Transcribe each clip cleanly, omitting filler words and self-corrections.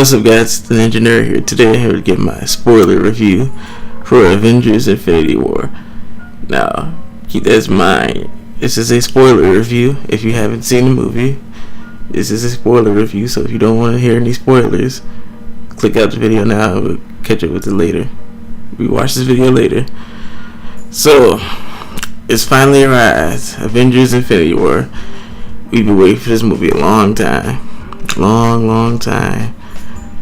What's up, guys? The engineer here. Today I'm here to give my spoiler review for Avengers Infinity War. Now, keep that in mind. This is a spoiler review. If you haven't seen the movie, this is a spoiler review. So if you don't want to hear any spoilers, click out the video now and we'll catch up with it later. We watch this video later. So, it's finally arrived. Avengers Infinity War. We've been waiting for this movie a long time. Long time.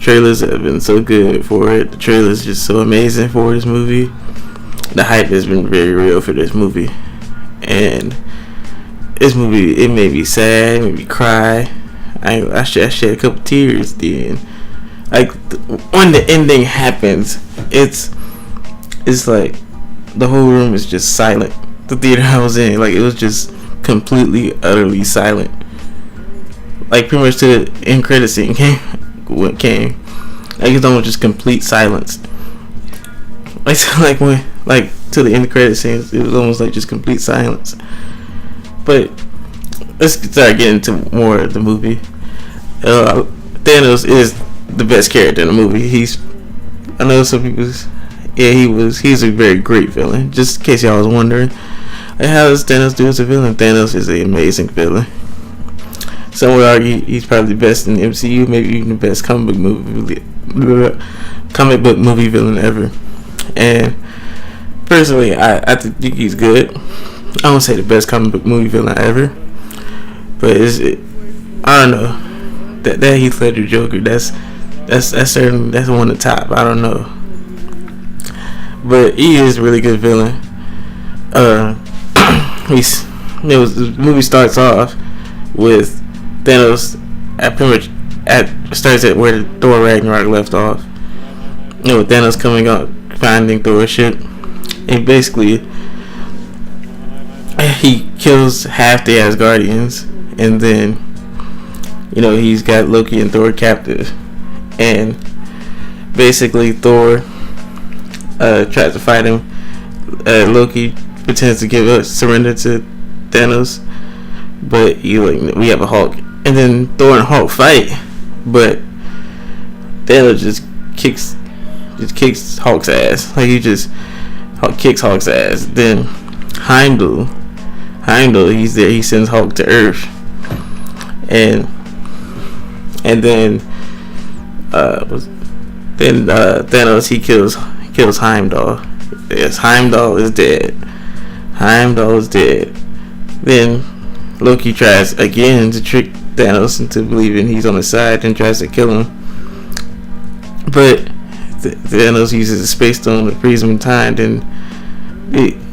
Trailers have been so good for it. The trailer's just so amazing for this movie. The hype has been very real for this movie. And this movie, it made me sad, it made me cry. I shed a couple tears then. Like, when the ending happens, it's like the whole room is just silent. The theater I was in, like, it was just completely, utterly silent. Like, pretty much to the end credit scene came. Like, it's almost just complete silence. Like when, like, to the end credit scenes, it was almost like just complete silence. But let's start getting into more of the movie. Thanos is the best character in the movie. I know some people, he's a very great villain. Just in case y'all was wondering, like, how does Thanos do as a villain? Thanos is an amazing villain. Some would argue he's probably the best in the MCU, maybe even the best comic book movie villain ever. And personally, I think he's good. I won't say the best comic book movie villain ever, but I don't know, that Heath Ledger Joker, that's certainly, that's one of the top. I don't know, but he is a really good villain. The movie starts off with Thanos starts at where Thor Ragnarok left off. With Thanos coming up, finding Thor's ship, and basically he kills half the Asgardians, and then he's got Loki and Thor captive, and basically Thor tries to fight him. Loki pretends to surrender to Thanos, but we have a Hulk. And then Thor and Hulk fight, but Thanos just kicks Hulk's ass. Like, Hulk kicks Hulk's ass. Then Heimdall, he's there. He sends Hulk to Earth, and then Thanos, he kills Heimdall. Yes, Heimdall is dead. Then Loki tries again to trick Thanos into believing he's on his side and tries to kill him. But Thanos uses a space stone to freeze him in time. Then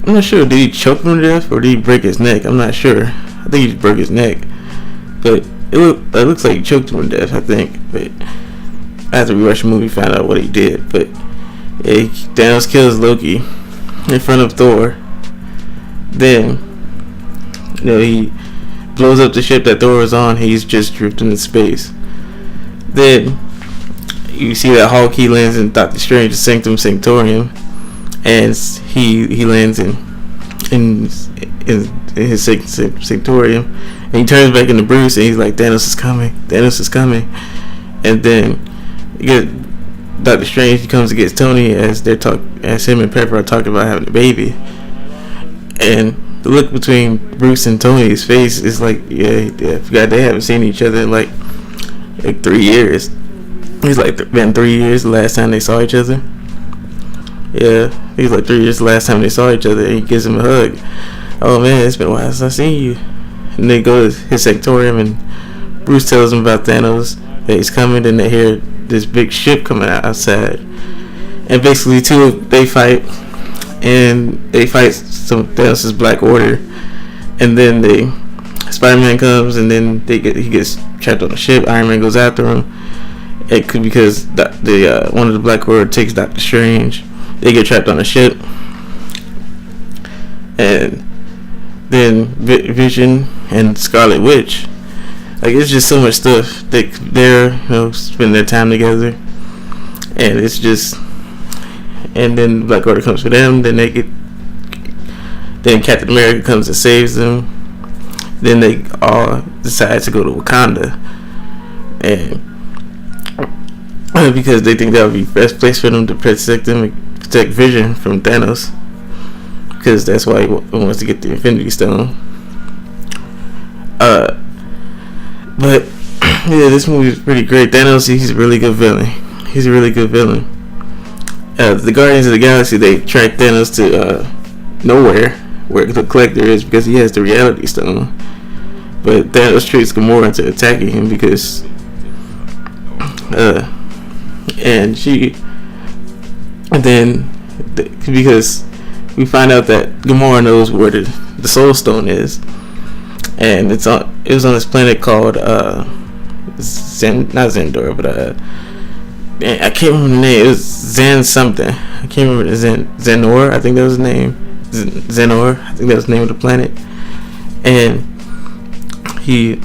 I'm not sure, did he choke him to death or did he break his neck? I'm not sure. I think he just broke his neck. But it looks like he choked him to death, I think. But after we watched the movie, found out what he did. But Thanos kills Loki in front of Thor. Then he blows up the ship that Thor was on. He's just drifting into space. Then you see that Hulk, he lands in Doctor Strange's Sanctum Sanctorium, and he lands in his Sanctorium, and he turns back into Bruce, and he's like, Thanos is coming. And then Doctor Strange comes and gets Tony as him and Pepper are talking about having a baby, and the look between Bruce and Tony's face is like, I forgot they haven't seen each other in like 3 years. He's like, been 3 years the last time they saw each other. Yeah, he's like 3 years the last time they saw each other, and he gives him a hug. Oh man, it's been a while since I've seen you. And they go to his Sanctorium, and Bruce tells him about Thanos, that he's coming, and they hear this big ship coming outside. And basically they fight. And they fight some Thanos' Black Order, and then Spider-Man comes, and then he gets trapped on the ship. Iron Man goes after him. It could because one of the Black Order takes Doctor Strange. They get trapped on the ship, and then Vision and Scarlet Witch. Like, it's just so much stuff. They're spend their time together, and it's just. And then Black Order comes for them. Then Captain America comes and saves them. Then they all decide to go to Wakanda, and because they think that would be the best place for them to protect Vision from Thanos, because that's why he wants to get the Infinity Stone. But yeah, this movie is pretty great. Thanos, he's a really good villain. The Guardians of the Galaxy, they track Thanos to nowhere, where the Collector is, because he has the Reality Stone. But Thanos treats Gamora into attacking him because because we find out that Gamora knows where the Soul Stone is, and it was on this planet called not Zendor, but I can't remember the name. It was Zen something. I can't remember. Zenor, I think that was the name. Zenor, I think that was the name of the planet. And he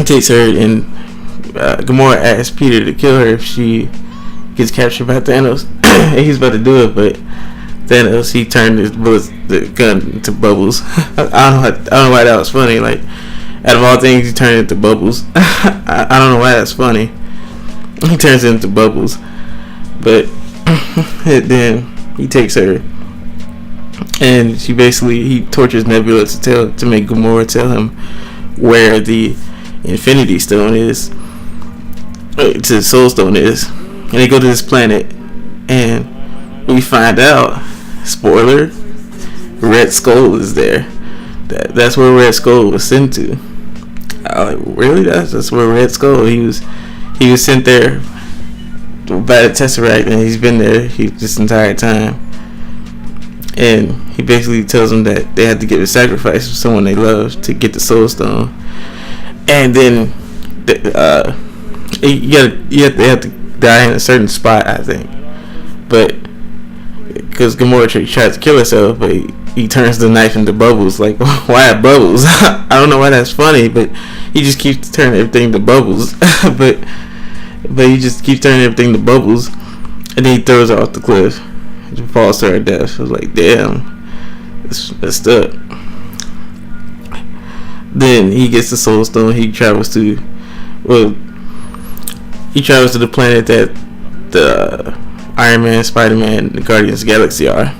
takes her, and Gamora asks Peter to kill her if she gets captured by Thanos. And he's about to do it, but Thanos, he turned the gun into bubbles. I don't know why that was funny. Like, out of all things, he turned it into bubbles. I don't know why that's funny. He turns it into bubbles, but then he takes her, and he tortures Nebula to make Gamora tell him where the Infinity Stone is, the Soul Stone is, and they go to this planet, and we find out, spoiler, Red Skull is there. That's where Red Skull was sent to. I was like, really? That's where Red Skull. He was sent there by the Tesseract, and he's been there this entire time. And he basically tells them that they had to give a sacrifice of someone they love to get the Soul Stone. And then they have to die in a certain spot, I think. But because Gamora tries to kill herself, but he turns the knife into bubbles. Like, why bubbles? I don't know why that's funny, but he just keeps turning everything to bubbles. but he just keeps turning everything to bubbles, and then he throws her off the cliff. She falls to her death. I was like, damn, that's up. Then he gets the Soul Stone. He travels to the planet that the Iron Man, Spider-Man, the Guardians of the Galaxy are.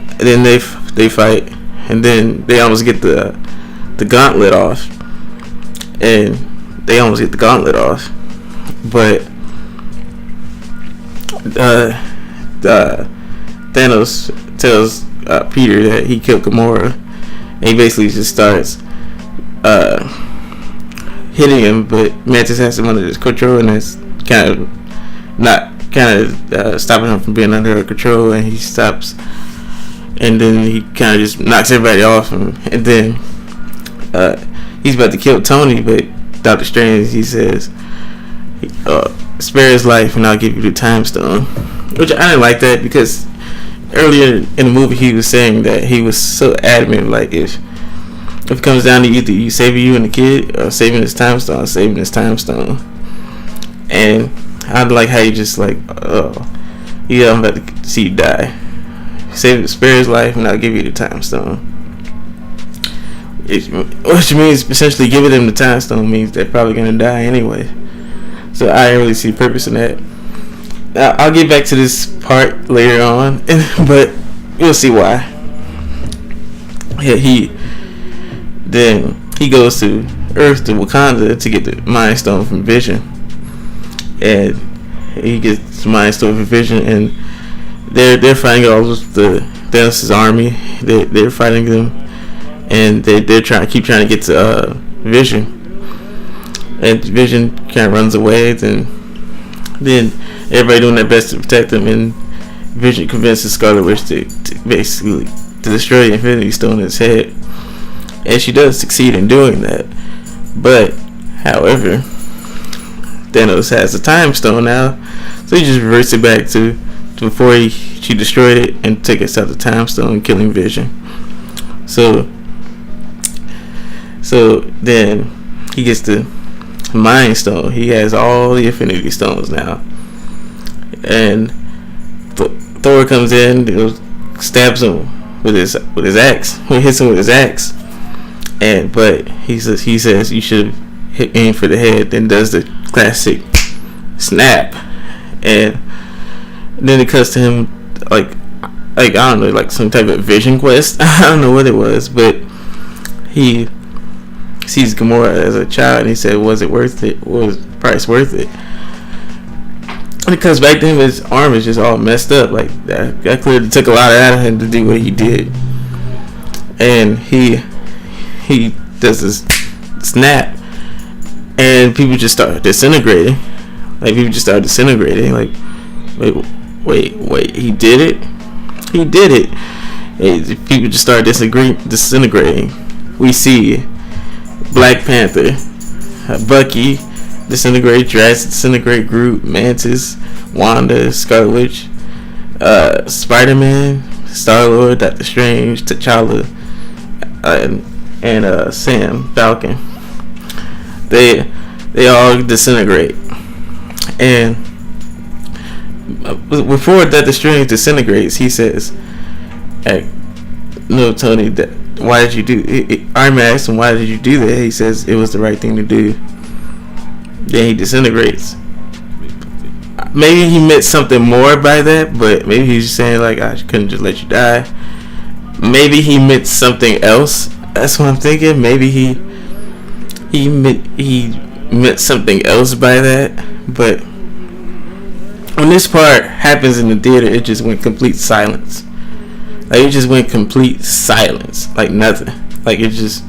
And then they fight, and then they almost get the gauntlet off. But Thanos tells Peter that he killed Gamora, and he basically just starts hitting him, but Mantis has him under his control, and that's kind of stopping him from being under her control, and he stops, and then he kind of just knocks everybody off him, and then he's about to kill Tony, but Doctor Strange, he says, spare his life and I'll give you the Time Stone, which I didn't like that, because earlier in the movie he was saying that he was so adamant, like, if it comes down to either you saving you and the kid or saving this Time Stone, and I like how you just like, yeah, I'm about to see you die, spare his life and I'll give you the Time Stone, which means essentially giving them the Time Stone means they're probably gonna die anyway. So I didn't really see purpose in that. Now, I'll get back to this part later on, but you'll see why. Yeah, he goes to Earth, to Wakanda, to get the Mind Stone from Vision, and he gets the Mind Stone from Vision, and they're fighting all of the Thanos' army. They're fighting them, and they're keep trying to get to Vision. And Vision kind of runs away. Then everybody doing their best to protect him, and Vision convinces Scarlet Witch to basically to destroy the Infinity Stone in his head, and she does succeed in doing that. But however, Thanos has the Time Stone now, so he just reverts it back to before she destroyed it and took us out the Time Stone, killing Vision. So then he gets the Mind Stone. He has all the Infinity Stones now, and Thor comes in, stabs him with his axe. He hits him with his axe, but he says you should aim for the head. Then does the classic snap, and then it cuts to him I don't know, like some type of vision quest. I don't know what it was, but he sees Gamora as a child, and he said, "Was it worth it? Was the price worth it?" And it comes back to him, his arm is just all messed up. Like that clearly took a lot out of him to do what he did, and he does this snap, and people just start disintegrating. Like people just start disintegrating. Like wait, he did it. He did it. And people just start disintegrating. We see Black Panther, Bucky disintegrate, Drax disintegrate, Groot, Mantis, Wanda, Scarlet Witch, Spider-Man, Star-Lord, Doctor Strange, T'Challa, and Sam Falcon. They all disintegrate. And before Doctor Strange disintegrates, he says, "Hey, no, Tony, why did you do it?" Iron Man asks him, "Why did you do that?" He says, "It was the right thing to do." Then he disintegrates. Maybe he meant something more by that, but maybe he's just saying, like, I couldn't just let you die. Maybe he meant something else. That's what I'm thinking. Maybe he meant something else by that. But when this part happens in the theater, it just went complete silence. Like, it just went complete silence. Like, nothing. Like, it just...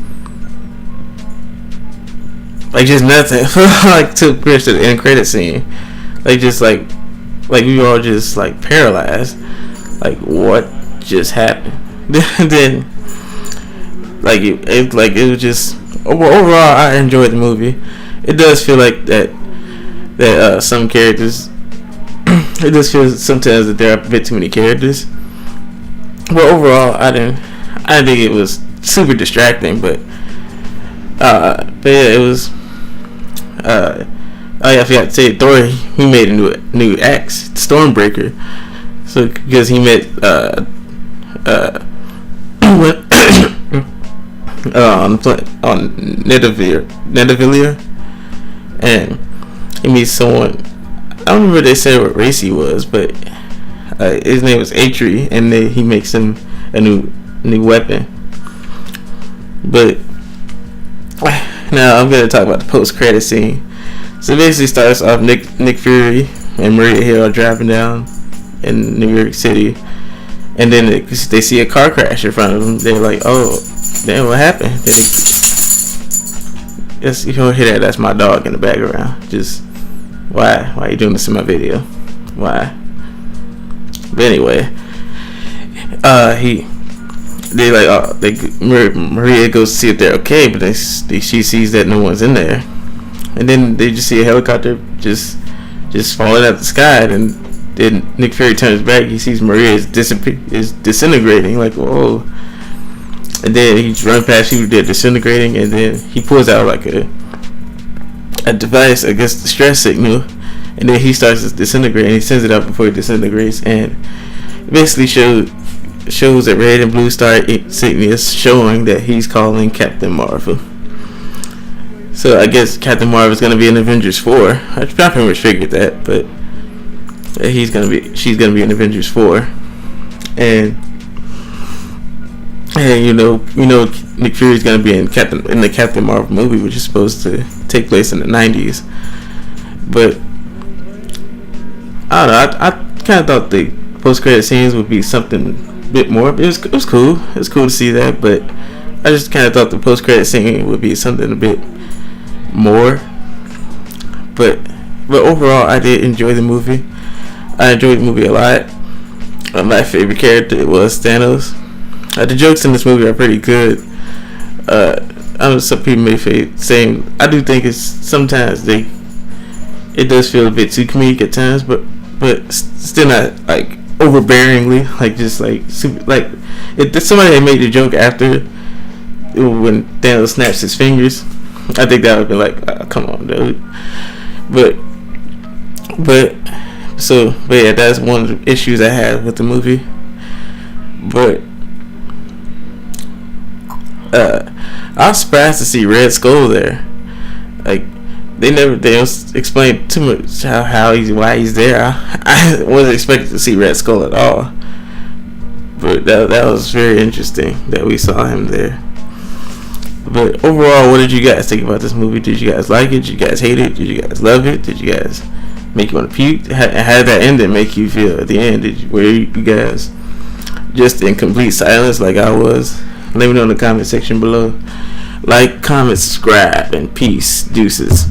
Like, just nothing. Like, to the end credit scene. Like, just, like we were all just, like, paralyzed. Like, what just happened? Then, like, it was just... Overall, I enjoyed the movie. It does feel like that some characters... It does feel sometimes that there are a bit too many characters. But overall, I didn't think it was super distracting, but yeah, it was. Oh yeah, I forgot to say, Thor, he made a new axe, Stormbreaker. So because he met on Nidavellir, and he meets someone. I don't remember they said what race he was, but his name was Atri, and he makes him a new weapon. But now I'm gonna talk about the post-credit scene. So it basically starts off Nick Fury and Maria Hill are driving down in New York City, and then they see a car crash in front of them. They're like, "Oh, damn, what happened?" Yes, you don't hear that. That's my dog in the background. Just why are you doing this in my video? Why? But anyway, Maria goes to see if they're okay, but she sees that no one's in there, and then they just see a helicopter just falling out the sky, and then Nick Fury turns back, he sees Maria is disintegrating, like, whoa, and then he runs past people, they're disintegrating, and then he pulls out like a device against the stress signal, and then he starts to disintegrate, and he sends it out before he disintegrates, and it basically shows a red and blue star insignia showing that he's calling Captain Marvel. So I guess Captain Marvel is gonna be in Avengers 4. I pretty much figured that, but she's gonna be in Avengers 4, and you know Nick Fury's gonna be in the Captain Marvel movie, which is supposed to take place in the 90s. But I don't know. I kind of thought the post-credit scenes would be something a bit more. It was cool. It was cool to see that, but I just kind of thought the post-credit scene would be something a bit more. But overall, I did enjoy the movie. I enjoyed the movie a lot. My favorite character was Thanos. The jokes in this movie are pretty good. Some people may say I do think it's sometimes it does feel a bit too comedic at times, but still not like overbearingly, like just like super, like if somebody had made the joke after when Thanos snaps his fingers, I think that would be like, oh, come on, dude. But yeah, that's one of the issues I had with the movie. But I was surprised to see Red Skull there. Like, they don't explain too much why he's there. I wasn't expecting to see Red Skull at all, but that was very interesting that we saw him there. But overall, what did you guys think about this movie? Did you guys like it? Did you guys hate it? Did you guys love it? Did you guys make you want to puke? How did that ending make you feel at the end? Were you guys just in complete silence like I was? Let me know in the comment section below. Like, comment, subscribe, and peace. Deuces.